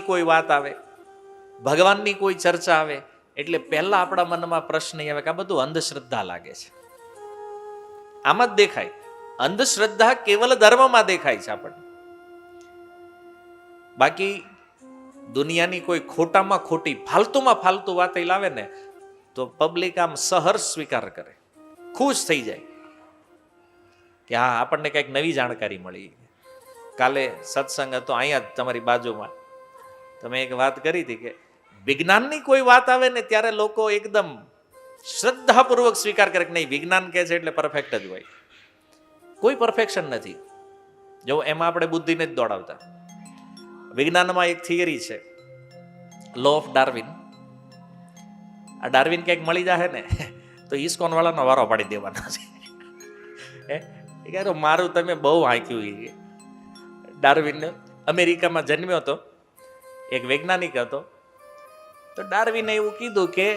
કોઈ વાત આવે, ભગવાનની કોઈ ચર્ચા આવે એટલે પહેલા આપણા મનમાં પ્રશ્ન આવે કે આ બધું અંધશ્રદ્ધા લાગે છે. આમાં જ દેખાય અંધશ્રદ્ધા કેવલ ધર્મમાં દેખાય છે આપણને. બાકી દુનિયાની કોઈ ખોટામાં ખોટી ફાલતુમાં ફાલતુ વાત લાવે ને તો પબ્લિક આમ સહર્ષ સ્વીકાર કરે, ખુશ થઈ જાય કે હા આપણને કંઈક નવી જાણકારી મળી. કાલે સત્સંગ હતો અહીંયા જ તમારી બાજુમાં, તમે એક વાત કરી હતી કે વિજ્ઞાનની કોઈ વાત આવે ને ત્યારે લોકો એકદમ શ્રદ્ધાપૂર્વક સ્વીકાર કરે કે નહીં વિજ્ઞાન કહે છે એટલે પરફેક્ટ જ હોય. કોઈ પરફેક્શન નથી. જો એમાં આપણે બુદ્ધિને જ દોડાવતા. વિજ્ઞાનમાં એક થિયરી છે, લો ઓફ ડાર્વિન. આ ડાર્વિન કંઈક મળી જાય ને તો ઇસ્કોન વાળાનો વારો પાડી દેવાનો છે. મારું તમે બહુ હાંક્યું. ડાર્વિન અમેરિકામાં જન્મ્યો હતો, એક વૈજ્ઞાનિક હતો. તો ડાર્વિને એવું કીધું કે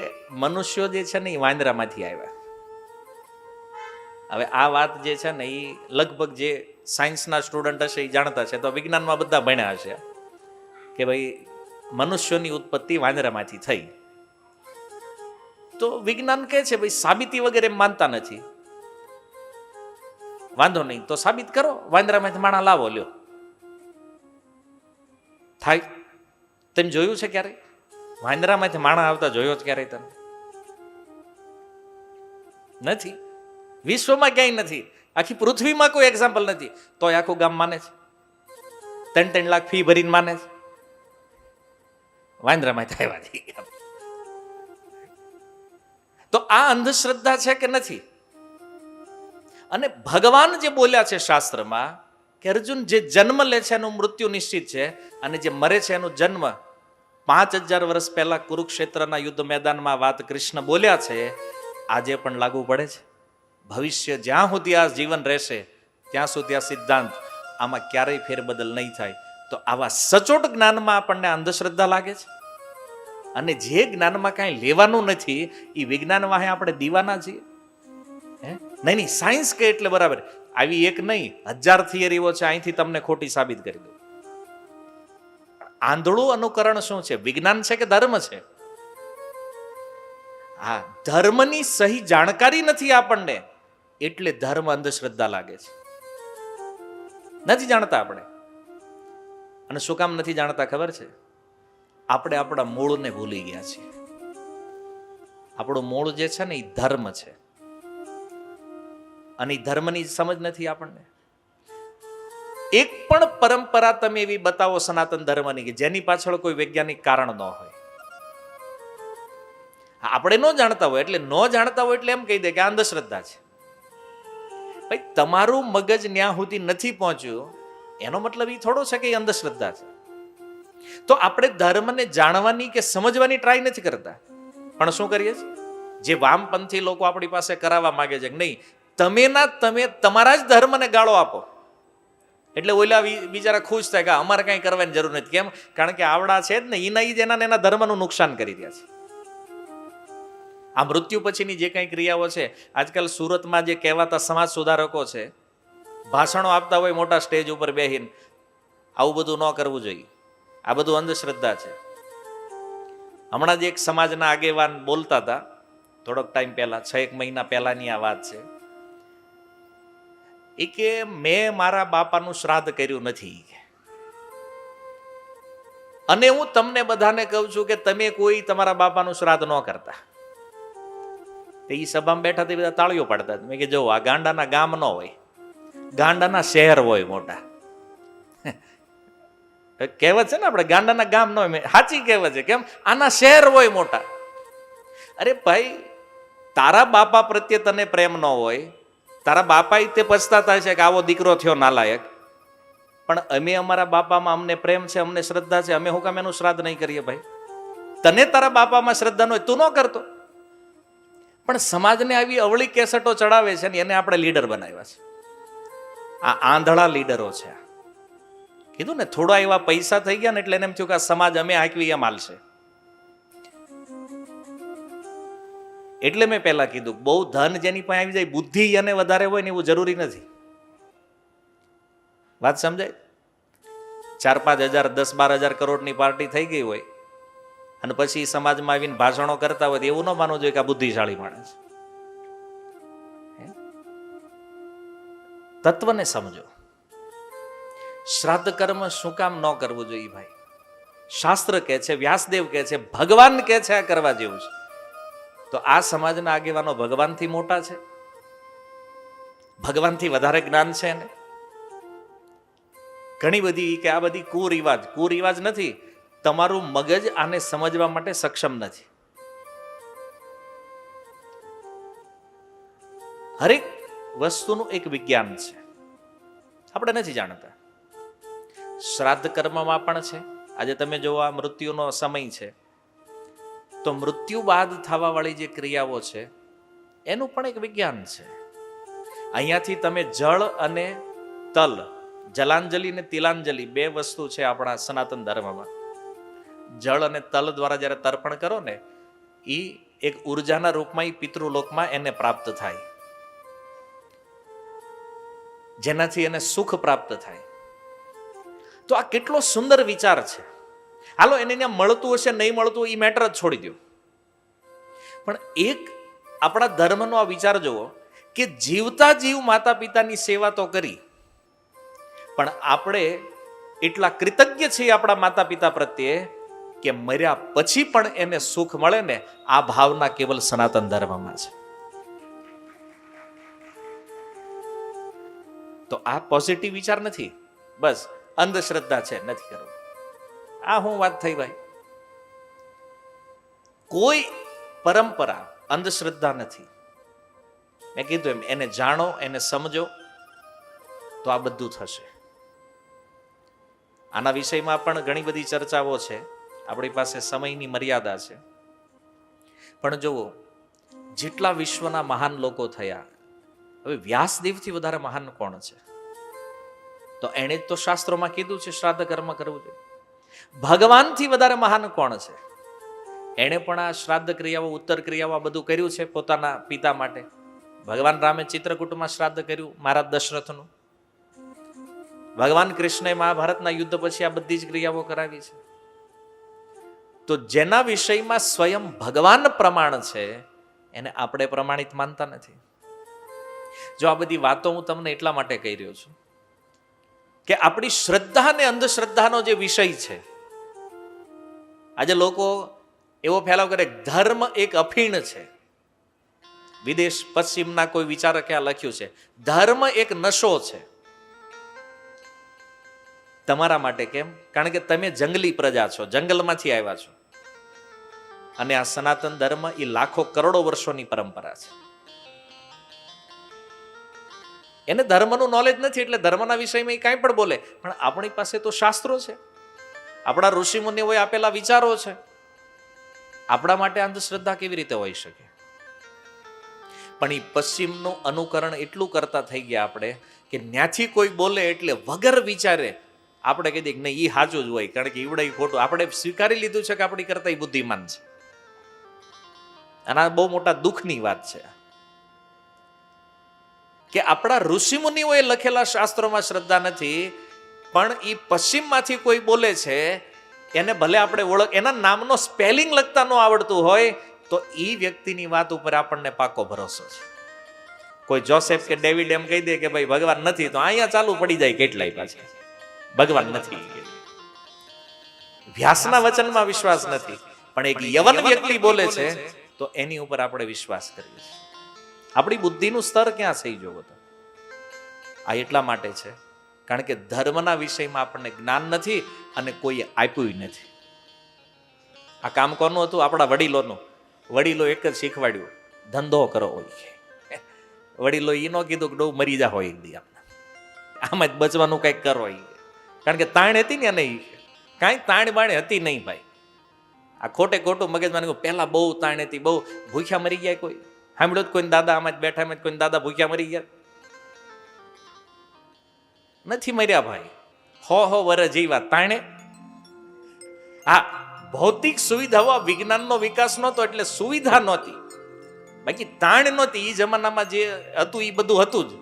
મનુષ્યો જે છે ને એ વાંદરામાંથી આવ્યા. હવે આ વાત જે છે ને એ લગભગ જે સાયન્સના સ્ટુડન્ટ હશે એ જાણતા છે, તો વિજ્ઞાનમાં બધા ભણ્યા હશે કે ભાઈ મનુષ્યોની ઉત્પત્તિ વાંદરામાંથી થઈ. તો વિજ્ઞાન કહે છે ભાઈ સાબિતી વગેરે માનતા નથી. વાંધો નહીં તો સાબિત કરો, વાંદરામાંથી માણા લાવો, લ્યો થાય. તમે જોયું છે ક્યારે વાંદરામાંથી માણા આવતા? જોયો જ ક્યારેય તમે? નથી. વિશ્વમાં ક્યાંય નથી, આખી પૃથ્વીમાં કોઈ એક્ઝામ્પલ નથી. તોય આખું ગામ માને છે, 3-3 લાખ ફી ભરીને માને છે વાંદરામાંથી આવ્યા. તો આ અંધશ્રદ્ધા છે કે નથી? અને ભગવાન જે બોલ્યા છે શાસ્ત્રમાં કે અર્જુન જે જન્મ લે છે એનું મૃત્યુ નિશ્ચિત છે, અને જે મરે છે એનું જન્મ 5000 વર્ષ પહેલા કુરુક્ષેત્રના યુદ્ધ મેદાનમાં વાત કૃષ્ણ બોલ્યા છે, આજે પણ લાગુ પડે છે. ભવિષ્ય જ્યાં સુધી આ જીવન રહેશે ત્યાં સુધી આ સિદ્ધાંત, આમાં ક્યારેય ફેરબદલ નહીં થાય. તો આવા સચોટ જ્ઞાનમાં આપણને અંધશ્રદ્ધા લાગે છે, અને જે જ્ઞાનમાં કાંઈ લેવાનું નથી એ વિજ્ઞાન વાહે આપણે દીવાના છીએ. નહીં, સાયન્સ કે એટલે બરાબર. આવી એક નહીં 1000 થિયરીઓ છે, અહીંથી તમને ખોટી સાબિત કરી દઉં. આંધળું અનુકરણ શું છે? વિજ્ઞાન છે કે ધર્મ છે? હા, ધર્મની સહી જાણકારી નથી આપણને એટલે ધર્મ અંધશ્રદ્ધા લાગે છે. નથી જાણતા આપણે. અને શું કામ નથી જાણતા ખબર છે? આપણે આપણા મૂળને ભૂલી ગયા છીએ. આપણું મૂળ જે છે ને એ ધર્મ છે, અને એ ધર્મની સમજ નથી આપણને. એક પણ પરંપરા તમે એવી બતાવો સનાતન ધર્મની કે જેની પાછળ કોઈ વૈજ્ઞાનિક કારણ ન હોય. આપણે ન જાણતા હોય એટલે એમ કહી દે કે આ અંધશ્રદ્ધા છે. ભાઈ તમારું મગજ ન્યા સુધી નથી પહોંચ્યું એનો મતલબ એ થોડો છે કે એ અંધશ્રદ્ધા છે. તો આપણે ધર્મને જાણવાની કે સમજવાની ટ્રાય નથી કરતા, પણ શું કરીએ છીએ? જે વામપંથી લોકો આપણી પાસે કરાવવા માંગે છે કે નહીં તમે તમારા જ ધર્મને ગાળો આપો એટલે ઓલા બિચારા ખુશ થાય કે અમારે કાંઈ કરવાની જરૂર નથી. કેમ? કારણ કે આવડા છે જ ને એના ધર્મનું નુકસાન કરી રહ્યા છે. આ મૃત્યુ પછીની જે કંઈ ક્રિયાઓ છે, આજકાલ સુરતમાં જે કહેવાતા સમાજ સુધારકો છે, ભાષણો આપતા હોય મોટા સ્ટેજ ઉપર બેહીને, આવું બધું ન કરવું જોઈએ, આ બધું અંધશ્રદ્ધા છે. હમણાં જ એક સમાજના આગેવાન બોલતા હતા થોડોક ટાઈમ પહેલા, 6-1 મહિના પહેલાની આ વાત છે. એ કે મેં મારા બાપાનું શ્રાદ્ધ કર્યું નથી, અને હું તમને બધાને કહું છું કે તમે કોઈ તમારા બાપાનું શ્રાદ્ધ ન કરતા. એ સભામાં બેઠા તે બધા તાળીઓ પાડતા. મેં કે જો આ ગાંડાના ગામ ન હોય, ગાંડાના શહેર હોય મોટા. કહેવત છે ને આપણે ગાંડાના ગામ ન હોય, સાચી કહેવત છે. કેમ? આના શહેર હોય મોટા. અરે ભાઈ તારા બાપા પ્રત્યે તને પ્રેમ ન હોય, તારા બાપા તે પછતા થાય છે કે આવો દીકરો થયો નાલાયક, પણ અમે અમારા બાપામાં અમને પ્રેમ છે, અમને શ્રદ્ધા છે, અમે હું કામ એનું શ્રાદ્ધ નહીં કરીએ? ભાઈ તને તારા બાપામાં શ્રદ્ધા ન હોય, તું ન કરતો. પણ સમાજને આવી અવળી કેસેટો ચડાવે છે ને એને આપણે લીડર બનાવ્યા છે. આ આંધળા લીડરો છે. કીધું ને થોડા એવા પૈસા થઈ ગયા ને એટલે એને એમ થયું કે આ સમાજ અમે હાંકવી એમ હાલશે. એટલે મેં પહેલા કીધું બહુ ધન જેની પાસે આવી જાય, બુદ્ધિ એને વધારે હોય ને એવું જરૂરી નથી. વાત સમજાય? 4-5 હજાર 10-12 હજાર કરોડની પાર્ટી થઈ ગઈ હોય અને પછી સમાજમાં આવીને ભાષણો કરતા હોય એવું ન માનવું જોઈએ કે આ બુદ્ધિશાળી માણસ. તત્વને સમજો. શ્રાદ્ધ કર્મ શું કામ ન કરવું જોઈએ ભાઈ? શાસ્ત્ર કહે છે, વ્યાસદેવ કહે છે, ભગવાન કહે છે આ કરવા જેવું છે. તો આ સમાજના આગેવાનો ભગવાનથી મોટા છે? ભગવાનથી વધારે જ્ઞાન છે ને? ઘણી બધી કે આ બધી કુરિવાજ નથી. તમારું મગજ આને સમજવા માટે સક્ષમ નથી. હરેક વસ્તુનું એક વિજ્ઞાન છે, આપણે નથી જાણતા. શ્રાદ્ધ કર્મમાં પણ છે. આજે તમે જોવો આ મૃત્યુનો સમય છે, તો મૃત્યુ બાદ થવા વાળી જે ક્રિયાઓ છે એનું પણ એક વિજ્ઞાન છે. અહીંયાથી તમે જળ અને તલ, જલાંજલિ ને તિલાંજલિ, 2 વસ્તુ છે આપણા સનાતન ધર્મમાં. જળ અને તલ દ્વારા જ્યારે તર્પણ કરો ને, એ એક ઉર્જાના રૂપમાં પિતૃલોકમાં એને પ્રાપ્ત થાય, જેનાથી એને સુખ પ્રાપ્ત થાય. તો આ કેટલો સુંદર વિચાર છે. હાલો એને ત્યાં મળતું હશે નહીં મળતું એ મેટર જ છોડી દો, પણ એક આપણા ધર્મનો આ વિચાર જુઓ કે જીવતા જીવ માતા પિતાની સેવા તો કરી, પણ આપણે એટલા કૃતજ્ઞ છીએ આપણા માતા પિતા પ્રત્યે કે મર્યા પછી પણ એને સુખ મળે ને, આ ભાવના કેવલ સનાતન ધર્મમાં છે. તો આ પોઝિટિવ વિચાર નથી, બસ અંધશ્રદ્ધા છે, નથી કરવું. આ હું વાત થઈ ભાઈ. કોઈ પરંપરા અંધશ્રદ્ધા નથી. મેં કીધું એમ, એને જાણો, એને સમજો, તો આ બધું થશે. આના વિષયમાં પણ ઘણી બધી ચર્ચાઓ છે, આપણી પાસે સમયની મર્યાદા છે. પણ જુઓ, જેટલા વિશ્વના મહાન લોકો થયા, હવે વ્યાસદેવથી વધારે મહાન કોણ છે? તો એણે જ તો શાસ્ત્રોમાં કીધું છે શ્રાદ્ધ કર્મ કરવું જોઈએ. ભગવાનથી વધારે મહાન કોણ છે? એણે પણ આ શ્રાદ્ધ ક્રિયાઓ, ઉત્તર ક્રિયાઓ આ બધું કર્યું છે પોતાના પિતા માટે. ભગવાન રામે ચિત્રકૂટમાં શ્રાદ્ધ કર્યું મહારાજ દશરથનું. ભગવાન કૃષ્ણએ મહાભારતના યુદ્ધ પછી આ બધી જ ક્રિયાઓ કરાવી છે. તો જેના વિષયમાં સ્વયં ભગવાન પ્રમાણ છે એને આપણે પ્રમાણિત માનતા નથી. જો આ બધી વાતો હું તમને એટલા માટે કહી રહ્યો છું કે આપણી શ્રદ્ધા અને અંધશ્રદ્ધાનો જે વિષય છે, આજે લોકો એવો ફેલાવ કરે ધર્મ એક અફીણ છે. વિદેશ પશ્ચિમના કોઈ વિચારકે આ લખ્યું છે, ધર્મ એક નશો છે. તમારા માટે કેમ? કારણ કે તમે જંગલી પ્રજા છો, જંગલમાંથી આવ્યા છો, અને આ સનાતન ધર્મ એ લાખો કરોડો વર્ષોની પરંપરા છે. એને ધર્મનું નોલેજ નથી એટલે ધર્મના વિષયમાં એ કાંઈ પણ બોલે. પણ આપણી પાસે તો શાસ્ત્રો છે, આપણા ઋષિ મુનિઓએ આપેલા વિચારો છે. આપણા માટે અંધશ્રદ્ધા કેવી રીતે હોઈ શકે? પણ એ પશ્ચિમનું અનુકરણ એટલું કરતા થઈ ગયા આપણે કે ન્યાથી કોઈ બોલે એટલે વગર વિચારે આપણે કહી દઈએ કે નહીં, એ સાચું જ હોય, કારણ કે ઈવડે ખોટું. આપણે સ્વીકારી લીધું છે કે આપણી કરતા એ બુદ્ધિમાન છે. અને આ બહુ મોટા દુઃખની વાત છે કે આપણા ઋષિમુનિઓએ લખેલા શાસ્ત્રોમાં શ્રદ્ધા નથી, પણ એ પશ્ચિમમાંથી કોઈ બોલે છે, એને ભલે આપણે એના નામનો સ્પેલિંગ લખતા ન આવડતું હોય તો એ વ્યક્તિની વાત ઉપર આપણને પાકો ભરોસો છે. કોઈ જોસેફ કે ડેવિડ એમ કહી દે કે ભાઈ ભગવાન નથી, તો અહીંયા ચાલુ પડી જાય કેટલાય પાછા ભગવાન નથી. વ્યાસના વચનમાં વિશ્વાસ નથી, પણ એક યવન વ્યક્તિ બોલે છે તો એની ઉપર આપણે વિશ્વાસ કરીએ છીએ. આપણી બુદ્ધિનું સ્તર ક્યાં થઈ જવું? તો આ એટલા માટે છે કારણ કે ધર્મના વિષયમાં આપણને જ્ઞાન નથી અને કોઈએ આપ્યું નથી. આ કામ કોનું હતું? આપણા વડીલોનું. વડીલો એક જ શીખવાડ્યું, ધંધો કરો હોય. વડીલો એ ન કીધું કે ડો મરી જા હોય દી, આમ જ બચવાનું કંઈક કરો. કારણ કે તાણ હતી ને, નહીં કાંઈ તાણ બાણે હતી નહીં ભાઈ. આ ખોટે ખોટું મગજમાં પહેલા બહુ તાણ હતી, બહુ ભૂખ્યા મરી ગયા. કોઈ સાંભળ્યું કોઈને દાદા આમાં જ બેઠા, એમ કોઈને દાદા ભૂખ્યા મરી ગયા? નથી મર્યા ભાઈ. હો વર જીવા તાણે. હા, ભૌતિક સુવિધાઓ, વિજ્ઞાનનો વિકાસ નહોતો એટલે સુવિધા નહોતી, બાકી તાણ નહોતી. એ જમાનામાં જે હતું એ બધું હતું જ.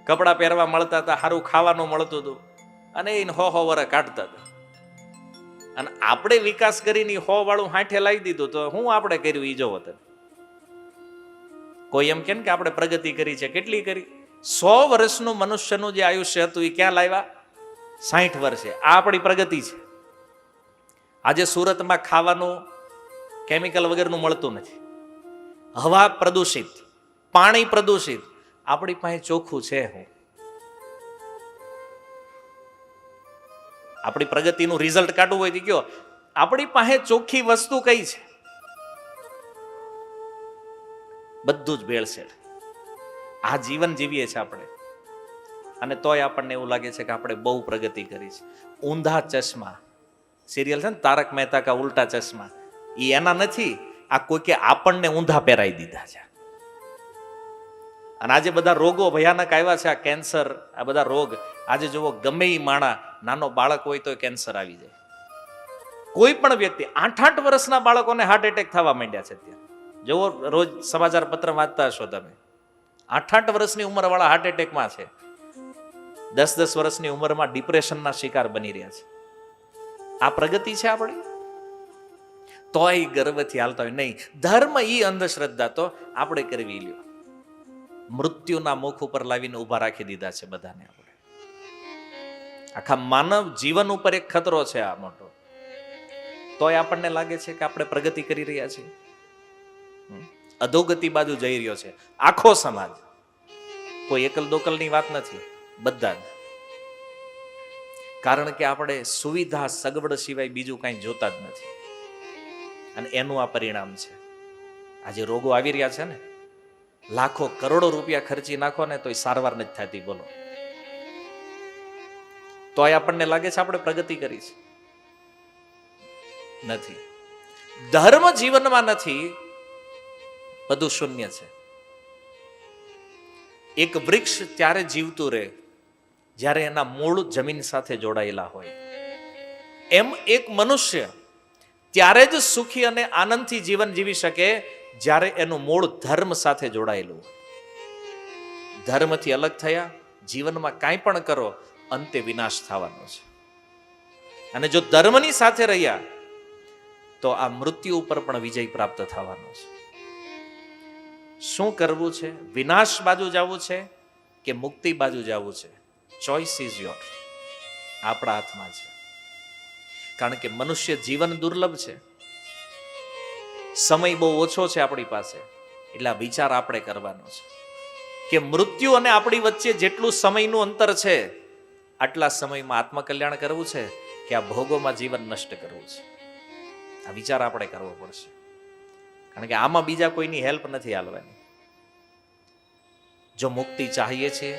કપડાં પહેરવા મળતા હતા, સારું ખાવાનું મળતું હતું, અને એને 100 વર્ષ કાઢતા હતા. અને આપણે વિકાસ કરીને 100 વાળું હાંઠે લાવી દીધું, તો હું આપણે કર્યું ઈ જોવો તમે. કોઈ એમ કે આપણે પ્રગતિ કરી છે, કેટલી કરી? 100 વર્ષનું મનુષ્યનું જે આયુષ્ય હતું એ ક્યાં લાવ્યા? 60 વર્ષે. આ આપણી પ્રગતિ છે. આજે સુરતમાં ખાવાનું કેમિકલ વગરનું મળતું નથી, હવા પ્રદૂષિત, પાણી પ્રદૂષિત. આપણી પાસે ચોખ્ખું છે હું? આપણી પ્રગતિનું રિઝલ્ટ કાઢવું હોય તો કયો, આપણી પાસે ચોખ્ખી વસ્તુ કઈ છે? બધું જ ભેળસેળ. આ જીવન જીવીએ છીએ આપણે, અને તોય આપણને એવું લાગે છે કે આપણે બહુ પ્રગતિ કરી છે. ઊંધા ચશ્મા સિરિયલ છે ને, તારક મહેતા કા ઉલ્ટા ચશ્મા, એ એના નથી, આ કોઈકે આપણને ઊંધા પહેરાવી દીધા છે. અને આજે બધા રોગો ભયાનક આવ્યા છે, આ કેન્સર, આ બધા રોગ. આજે જુઓ, ગમે એ માણા, નાનો બાળક હોય તો કેન્સર આવી જાય. કોઈ પણ વ્યક્તિ, 8-8 વર્ષના બાળકોને હાર્ટ એટેક થવા માંડ્યા છે અત્યારે. જુઓ, રોજ સમાચાર પત્ર વાંચતા હશો તમે. 8-8 વર્ષની ઉંમરવાળા હાર્ટ એટેકમાં છે. 10-10 વર્ષની ઉંમરમાં ડિપ્રેશનના શિકાર બની રહ્યા છે. આ પ્રગતિ છે આપણી? તોય ગર્વથી હાલતા હોય નહીં. ધર્મ ઈ અંધશ્રદ્ધા તો આપણે કરવી લ્યો. મૃત્યુના મુખ ઉપર લાવીને ઉભા રાખી દીધા છે બધાને. આપણે આખા માનવ જીવન ઉપર એક ખતરો છે આ મોટો. તોય આપણને લાગે છે કે આપણે પ્રગતિ કરી રહ્યા છીએ. અધોગતિ બાજુ જઈ રહ્યો છે આખો સમાજ. કોઈ એકલ દોકલની વાત નથી, બધા જ. કારણ કે આપણે સુવિધા સગવડ સિવાય બીજું કાંઈ જોતા જ નથી, અને એનું આ પરિણામ છે. આજે રોગો આવી રહ્યા છે ને, લાખો કરોડો રૂપિયા ખર્ચી નાખો ને તોય સારવાર નથી થતી. બોલો, તોય આપણને લાગે છે આપણે પ્રગતિ કરી છે? નથી. ધર્મ જીવનમાં નથી, બધું શૂન્ય છે. એક વૃક્ષ ત્યારે જીવતું રહે જ્યારે એના મૂળ જમીન સાથે જોડાયેલા હોય. એમ એક મનુષ્ય ત્યારે જ સુખી અને આનંદથી જીવન જીવી શકે જ્યારે એનું મૂળ ધર્મ સાથે જોડાયેલું. ધર્મથી અલગ થયા, જીવનમાં કાંઈ પણ કરો, અંતે વિનાશ થવાનો છે. અને જો ધર્મની સાથે રહ્યા તો આ મૃત્યુ ઉપર પણ વિજય પ્રાપ્ત થવાનો છે. શું કરવું છે? વિનાશ બાજુ જવું છે કે મુક્તિ બાજુ જવું છે? Choice is your. આપણા હાથમાં છે. કારણ કે મનુષ્ય જીવન દુર્લભ છે, સમય બહુ ઓછો છે આપણી પાસે. એટલે આ વિચાર આપણે કરવાનો છે કે મૃત્યુ અને આપણી વચ્ચે જેટલું સમયનું અંતર છે, આટલા સમયમાં આત્મકલ્યાણ કરવું છે કે આ ભોગોમાં જીવન નષ્ટ કરવું છે? આ વિચાર આપણે કરવો પડશે. કારણ કે આમાં બીજા કોઈની હેલ્પ નથી હાલવાની. જો મુક્તિ ચાહીએ છીએ